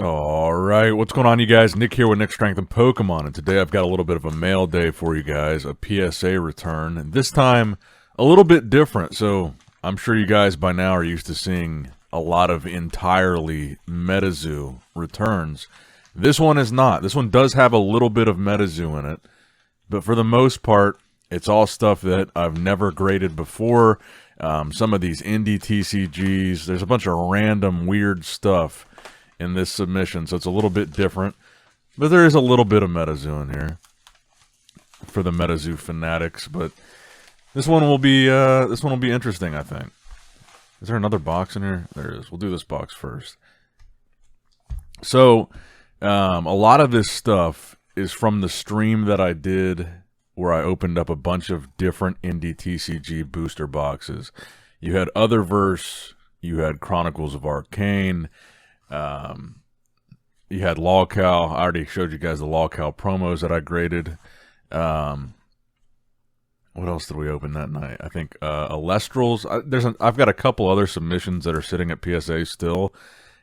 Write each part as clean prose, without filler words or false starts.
Alright, what's going on, you guys? Nick here with Nick Strength and Pokemon, and today I've got a little bit of a mail day for you guys, a PSA return, and this time a little bit different. So I'm sure you guys by now are used to seeing a lot of entirely Metazoo returns. This one is not. This one does have a little bit of Metazoo in it, but for the most part, it's all stuff that I've never graded before. Some of these indie TCGs, there's a bunch of random weird stuff in this submission, so it's a little bit different, but there is a little bit of Metazoo in here for the Metazoo fanatics. But this one will be interesting, I think. Is there another box in here? There is. We'll do this box first. So a lot of this stuff is from the stream that I did where I opened up a bunch of different indie TCG booster boxes. You had Otherverse, you had Chronicles of Arcane, you had LolCal. I already showed you guys the LolCal promos that I graded. What else did we open that night? I think Alestrals. I've got a couple other submissions that are sitting at PSA still,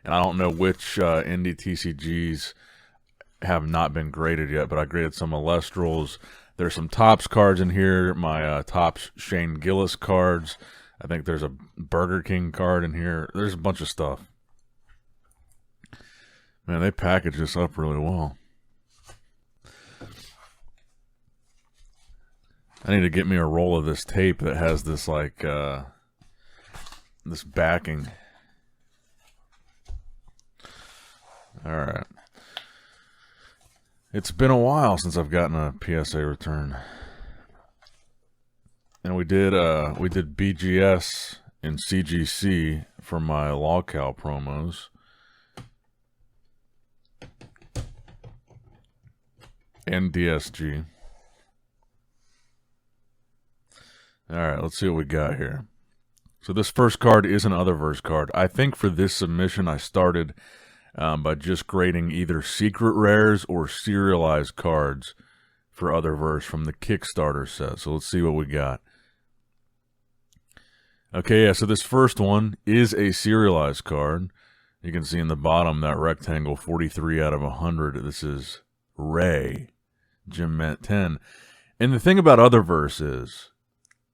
and I don't know which indie TCGs have not been graded yet, but I graded some Alestrals. There's some Topps cards in here, my Topps Shane Gillis cards. I think there's a Burger King card in here. There's a bunch of stuff. Man, they package this up really well. I need to get me a roll of this tape that has this, like, this backing. Alright. It's been a while since I've gotten a PSA return. And we did BGS and CGC for my LolCal promos. And DSG. Alright, let's see what we got here. So this first card is an Otherverse card. I think for this submission I started by just grading either secret rares or serialized cards for Otherverse from the Kickstarter set. So let's see what we got. Okay, yeah, so this first one is a serialized card. You can see in the bottom that rectangle, 43 out of 100. This is Ray. Jim meant 10. And the thing about Otherverse is,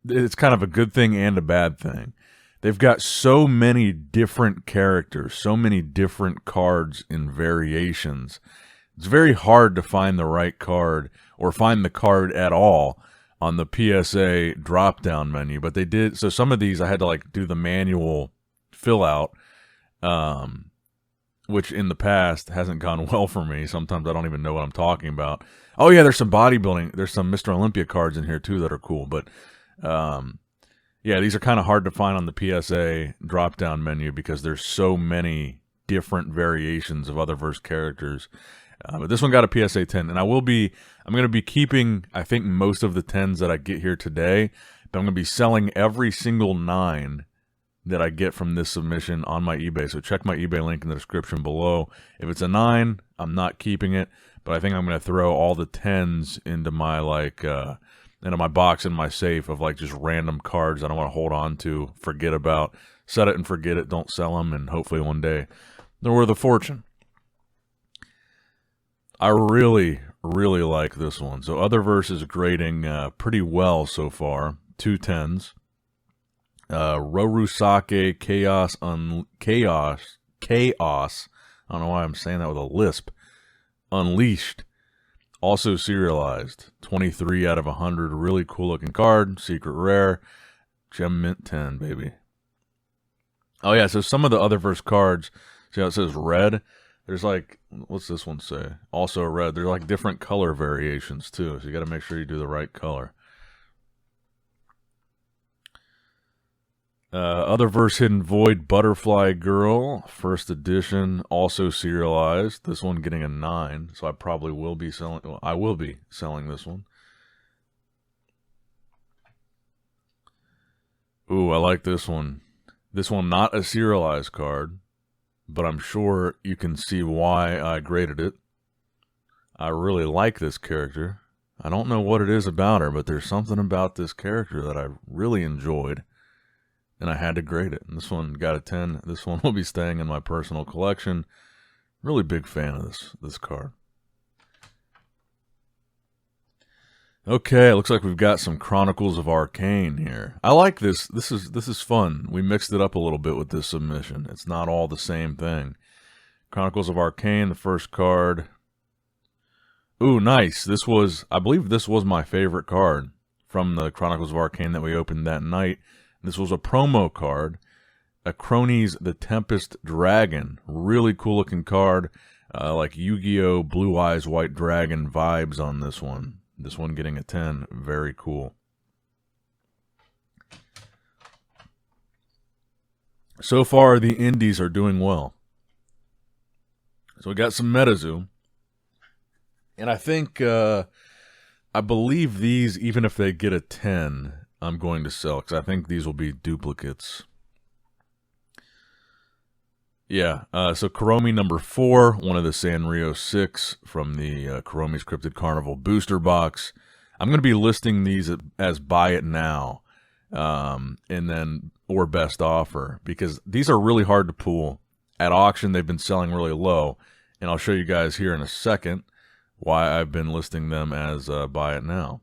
it's kind of a good thing and a bad thing. They've got so many different characters, so many different cards in variations. It's very hard to find the right card or find the card at all on the PSA drop-down menu. But they did, so some of these I had to like do the manual fill out, which in the past hasn't gone well for me. Sometimes I don't even know what I'm talking about. Oh yeah, there's some bodybuilding. There's some Mr. Olympia cards in here too that are cool. But yeah, these are kind of hard to find on the PSA drop-down menu because there's so many different variations of Otherverse characters. But this one got a PSA 10, and I'm going to be keeping, I think, most of the 10s that I get here today. But I'm going to be selling every single 9 that I get from this submission on my eBay. So check my eBay link in the description below. If it's a 9, I'm not keeping it, but I think I'm going to throw all the 10s into my into my box in my safe of like just random cards I don't want to hold on to, forget about, set it and forget it, don't sell them, and hopefully one day they're worth a fortune. I really, really like this one. So Otherverse is grading pretty well so far. 2 10s. Rorusake Chaos. I don't know why I'm saying that with a lisp. Unleashed. Also serialized. 23 out of 100. Really cool looking card. Secret rare. Gem Mint 10, baby. Oh yeah, so some of the Otherverse cards, see how it says red? There's like, what's this one say? Also red. There's like different color variations too, so you got to make sure you do the right color. Otherverse Hidden Void Butterfly Girl, first edition, also serialized. This one getting a 9, so I probably will be selling. Well, I will be selling this one. Ooh, I like this one. This one not a serialized card, but I'm sure you can see why I graded it. I really like this character. I don't know what it is about her, but there's something about this character that I really enjoyed. And I had to grade it. And this one got a 10. This one will be staying in my personal collection. Really big fan of this card. Okay, looks like we've got some Chronicles of Arcane here. I like this. This is fun. We mixed it up a little bit with this submission. It's not all the same thing. Chronicles of Arcane, the first card. Ooh, nice. I believe this was my favorite card from the Chronicles of Arcane that we opened that night. This was a promo card. Acronis the Tempest Dragon. Really cool looking card. Like Yu-Gi-Oh! Blue Eyes White Dragon vibes on this one. This one getting a 10. Very cool. So far, the indies are doing well. So we got some Metazoo. And I think, I believe these, even if they get a 10, I'm going to sell. Because I think these will be duplicates. Yeah, so Kuromi number 4, one of the Sanrio 6 from the Kuromi's Cryptid Carnival booster box. I'm going to be listing these as buy it now, and then or best offer, because these are really hard to pull. At auction, they've been selling really low, and I'll show you guys here in a second why I've been listing them as buy it now.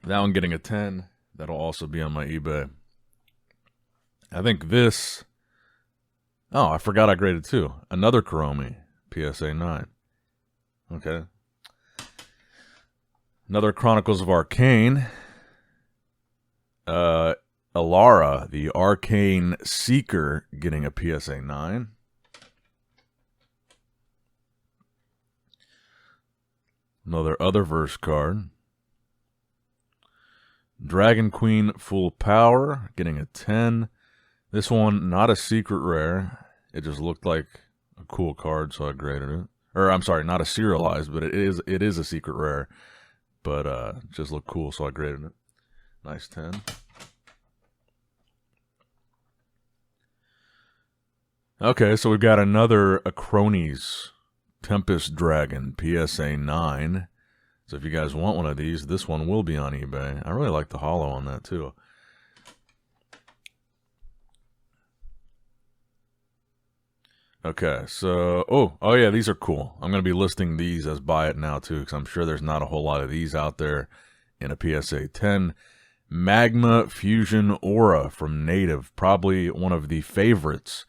That one getting a 10. That'll also be on my eBay. I think this... Oh, I forgot I graded 2. Another Kuromi, PSA 9. Okay. Another Chronicles of Arcane. Alara, the Arcane Seeker, getting a PSA 9. Another Otherverse card. Dragon Queen Full Power, getting a 10. This one, not a secret rare. It just looked like a cool card, so I graded it. Or, I'm sorry, not a serialized, but it is a secret rare. But it just looked cool, so I graded it. Nice 10. Okay, so we've got another Acronis Tempest Dragon, PSA 9. So if you guys want one of these, this one will be on eBay. I really like the holo on that, too. Okay, so, oh yeah, these are cool. I'm going to be listing these as buy it now, too, because I'm sure there's not a whole lot of these out there in a PSA 10. Magma Fusion Aura from Native, probably one of the favorites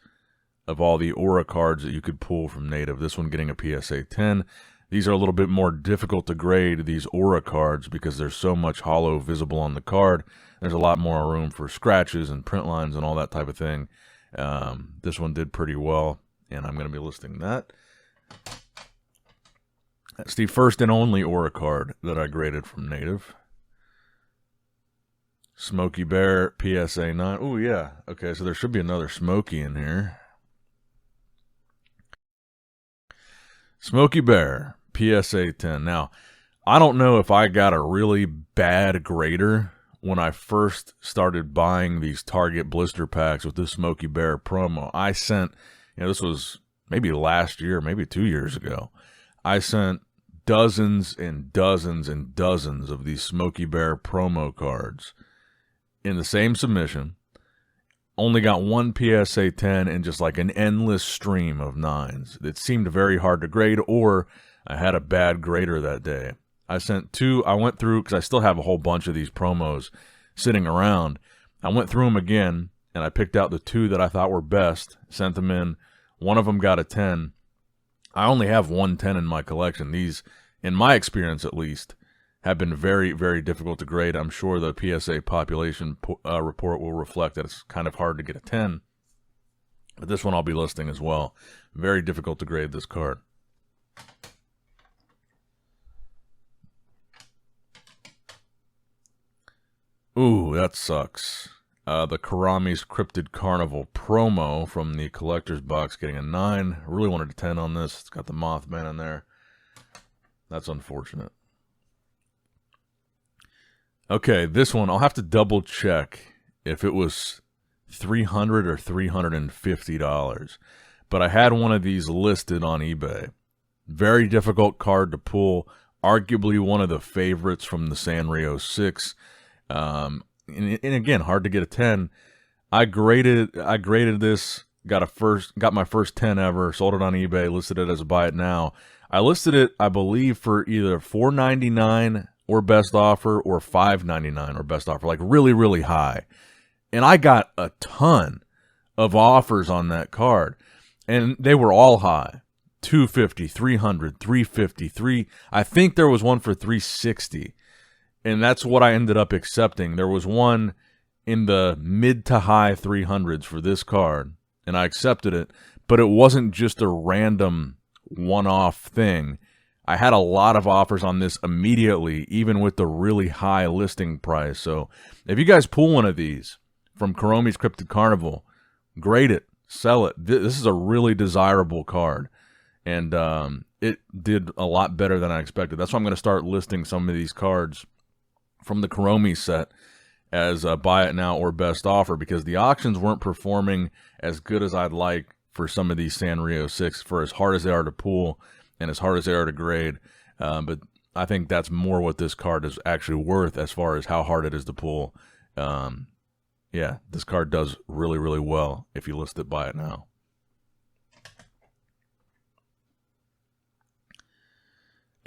of all the Aura cards that you could pull from Native. This one getting a PSA 10. These are a little bit more difficult to grade, these Aura cards, because there's so much holo visible on the card. There's a lot more room for scratches and print lines and all that type of thing. This one did pretty well, and I'm going to be listing that. That's the first and only Aura card that I graded from Native. Smokey Bear, PSA 9. Oh, yeah. Okay, so there should be another Smokey in here. Smokey Bear, PSA 10. Now, I don't know if I got a really bad grader when I first started buying these Target blister packs with this Smokey Bear promo. I sent, this was maybe last year, maybe 2 years ago. I sent dozens and dozens and dozens of these Smokey Bear promo cards in the same submission. Only got one PSA 10 and just like an endless stream of 9s. It seemed very hard to grade, or I had a bad grader that day. I sent 2. I went through, because I still have a whole bunch of these promos sitting around. I went through them again, and I picked out the 2 that I thought were best, sent them in. One of them got a 10. I only have 1 10 in my collection. These, in my experience at least, have been very, very difficult to grade. I'm sure the PSA population report will reflect that it's kind of hard to get a 10. But this one I'll be listing as well. Very difficult to grade this card. Ooh, that sucks. The Kuromi's Cryptid Carnival promo from the collector's box getting a 9. I really wanted a 10 on this. It's got the Mothman in there. That's unfortunate. Okay, this one, I'll have to double check if it was $300 or $350. But I had one of these listed on eBay. Very difficult card to pull. Arguably one of the favorites from the Sanrio 6. And again, hard to get a 10. I graded this got my first 10 ever, sold it on eBay, listed it as a buy it now. I listed it, I believe, for either $4.99 or best offer or $5.99 or best offer, like really, really high. And I got a ton of offers on that card, and they were all high. 250, 300, 350, I think there was one for 360. And that's what I ended up accepting. There was one in the mid to high 300s for this card, and I accepted it, but it wasn't just a random one-off thing. I had a lot of offers on this immediately, even with the really high listing price. So if you guys pull one of these from Kuromi's Cryptid Carnival, grade it, sell it. This is a really desirable card, and it did a lot better than I expected. That's why I'm going to start listing some of these cards from the Kuromi set as a buy it now or best offer, because the auctions weren't performing as good as I'd like for some of these Sanrio 6, for as hard as they are to pull and as hard as they are to grade. But I think that's more what this card is actually worth as far as how hard it is to pull. Yeah, this card does really, really well if you list it, buy it now.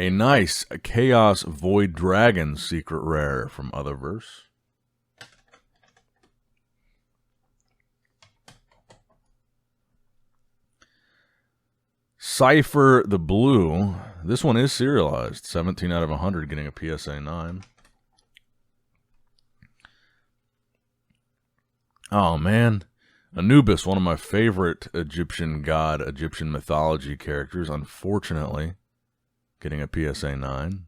A nice Chaos Void Dragon secret rare from Otherverse. Cypher the Blue. This one is serialized. 17 out of 100, getting a PSA 9. Oh, man. Anubis, one of my favorite Egyptian god, Egyptian mythology characters, unfortunately, getting a PSA 9.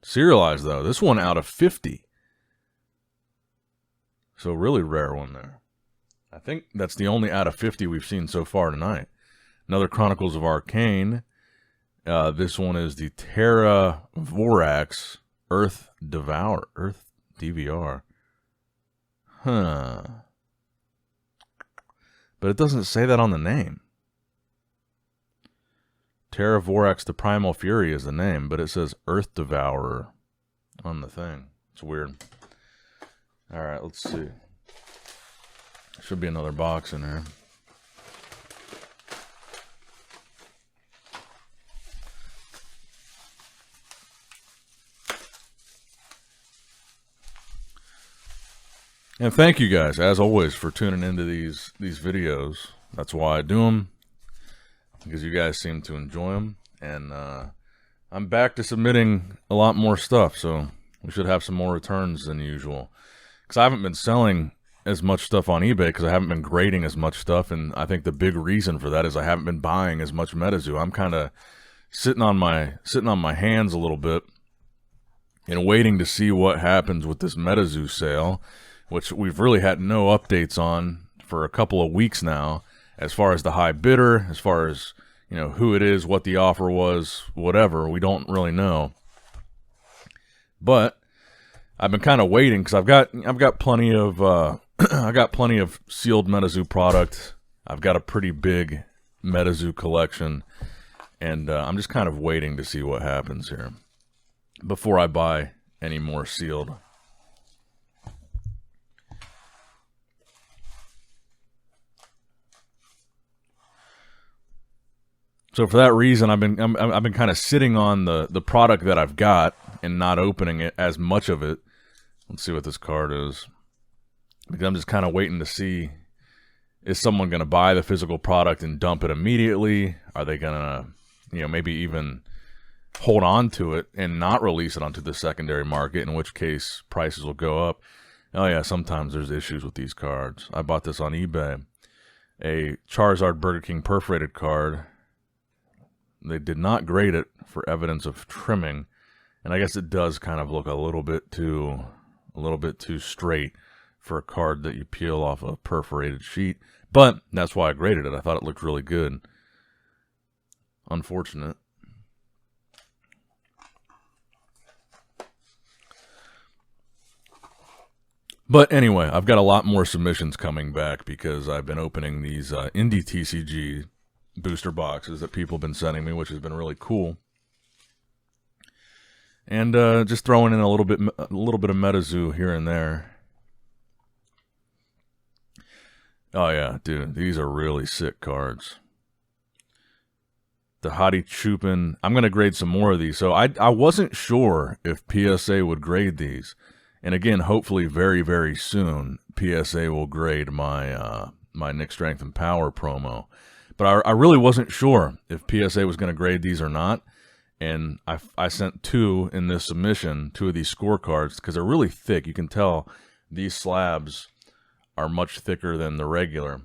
Serialized, though. This one out of 50. So really rare one there. I think that's the only out of 50 we've seen so far tonight. Another Chronicles of Arcane. This one is the Terra Vorax Earth Devour. Earth DVR. Huh. But it doesn't say that on the name. Terra Vorax the Primal Fury is the name, but it says Earth Devourer on the thing. It's weird. Alright, let's see. Should be another box in there. And thank you guys, as always, for tuning into these videos. That's why I do them, because you guys seem to enjoy them. And I'm back to submitting a lot more stuff, so we should have some more returns than usual. Because I haven't been selling as much stuff on eBay, because I haven't been grading as much stuff, and I think the big reason for that is I haven't been buying as much Metazoo. I'm kind of sitting on my hands a little bit and waiting to see what happens with this Metazoo sale, which we've really had no updates on for a couple of weeks now, as far as the high bidder, as far as, you know, who it is, what the offer was, whatever. We don't really know. But I've been kind of waiting, because I've got plenty of I got plenty of sealed Metazoo product. I've got a pretty big Metazoo collection, and I'm just kind of waiting to see what happens here before I buy any more sealed. So for that reason, I've been kind of sitting on the product that I've got and not opening it, as much of it. Let's see what this card is, because I'm just kind of waiting to see, is someone going to buy the physical product and dump it immediately? Are they going to, you know, maybe even hold on to it and not release it onto the secondary market, in which case prices will go up? Oh yeah, sometimes there's issues with these cards. I bought this on eBay, a Charizard Burger King perforated card. They did not grade it for evidence of trimming, and I guess it does kind of look a little bit too straight for a card that you peel off a perforated sheet. But that's why I graded it. I thought it looked really good. Unfortunate. But anyway, I've got a lot more submissions coming back, because I've been opening these indie TCG booster boxes that people have been sending me, which has been really cool, and just throwing in a little bit of Metazoo here and there. Oh, yeah, dude. These are really sick cards. The Hottie Chupin. I'm going to grade some more of these. So I wasn't sure if PSA would grade these. And again, hopefully very, very soon, PSA will grade my my Nick Strength and Power promo. But I really wasn't sure if PSA was going to grade these or not. And I sent two in this submission, two of these scorecards, because they're really thick. You can tell these slabs are much thicker than the regular.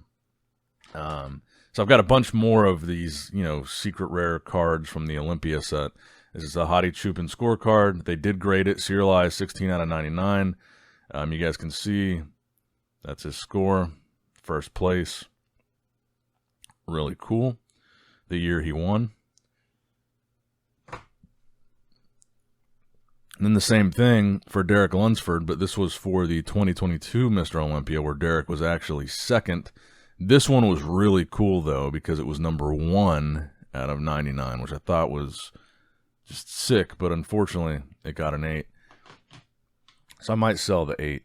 So I've got a bunch more of these, you know, secret rare cards from the Olympia set. This is a Hottie Chupin scorecard. They did grade it, serialized 16 out of 99. You guys can see that's his score, first place. Really cool. The year he won. And then the same thing for Derek Lunsford, but this was for the 2022 Mr. Olympia, where Derek was actually second. This one was really cool, though, because it was number 1 out of 99, which I thought was just sick, but unfortunately, it got an 8. So I might sell the 8.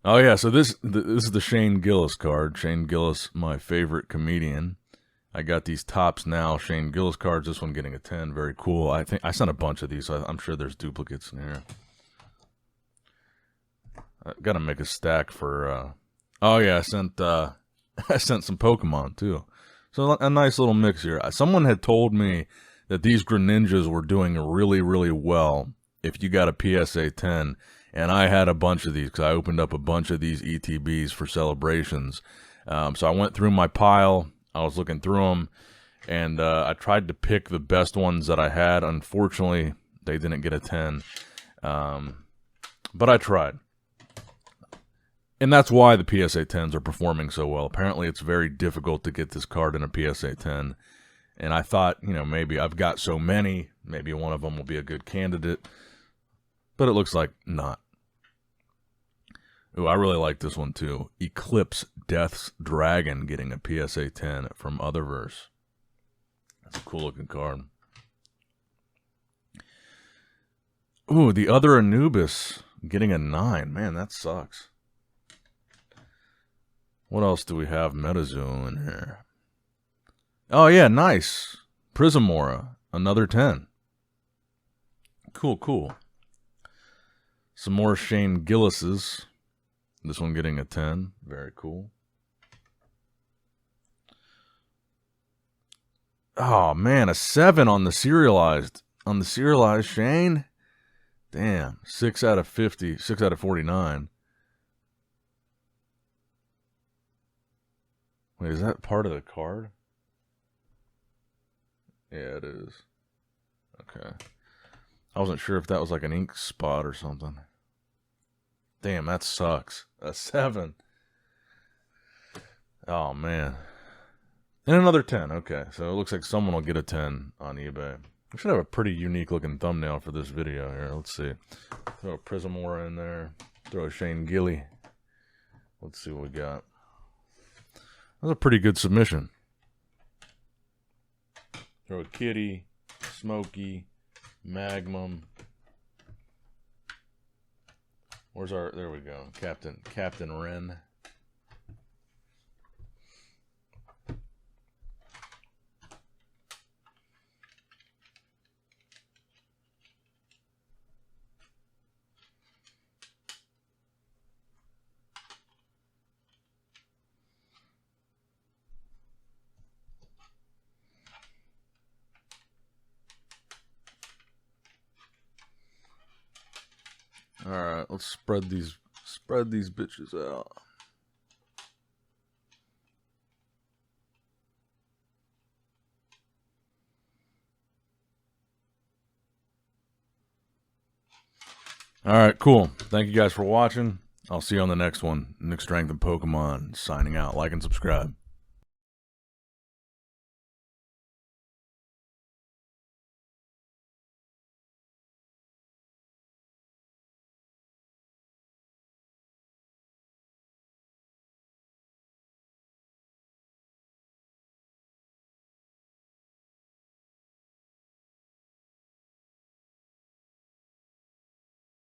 Oh, yeah, so this is the Shane Gillis card. Shane Gillis, my favorite comedian. I got these tops now, Shane Gillis cards. This one getting a 10. Very cool. I think I sent a bunch of these, so I'm sure there's duplicates in here. I got to make a stack for. Oh yeah, I sent I sent some Pokemon too. So a nice little mix here. Someone had told me that these Greninjas were doing really, really well if you got a PSA 10, and I had a bunch of these because I opened up a bunch of these ETBs for celebrations. So I went through my pile. I was looking through them, and I tried to pick the best ones that I had. Unfortunately, they didn't get a 10, but I tried. And that's why the PSA 10s are performing so well. Apparently, it's very difficult to get this card in a PSA 10. And I thought, you know, maybe I've got so many, maybe one of them will be a good candidate. But it looks like not. Ooh, I really like this one too. Eclipse Death's Dragon getting a PSA 10 from Otherverse. That's a cool looking card. Ooh, the other Anubis getting a 9. Man, that sucks. What else do we have Metazoo in here? Oh, yeah, nice. Prismora, another 10. Cool, cool. Some more Shane Gillis's. This one getting a 10. Very cool. Oh, man, a 7 on the serialized. On the serialized Shane? Damn. 6 out of 50. 6 out of 49. Wait, is that part of the card? Yeah, it is. Okay. I wasn't sure if that was like an ink spot or something. Damn, that sucks. A 7. Oh, man. And another 10. Okay, so it looks like someone will get a 10 on eBay. We should have a pretty unique looking thumbnail for this video here. Let's see. Throw a Prismora in there. Throw a Shane Gilly. Let's see what we got. That's a pretty good submission. Throw a Kitty, Smokey, Magnum. Where's our? There we go. Captain Wren. All right, let's spread these bitches out. All right, cool. Thank you guys for watching. I'll see you on the next one. Nick Strength and Pokemon signing out. Like and subscribe.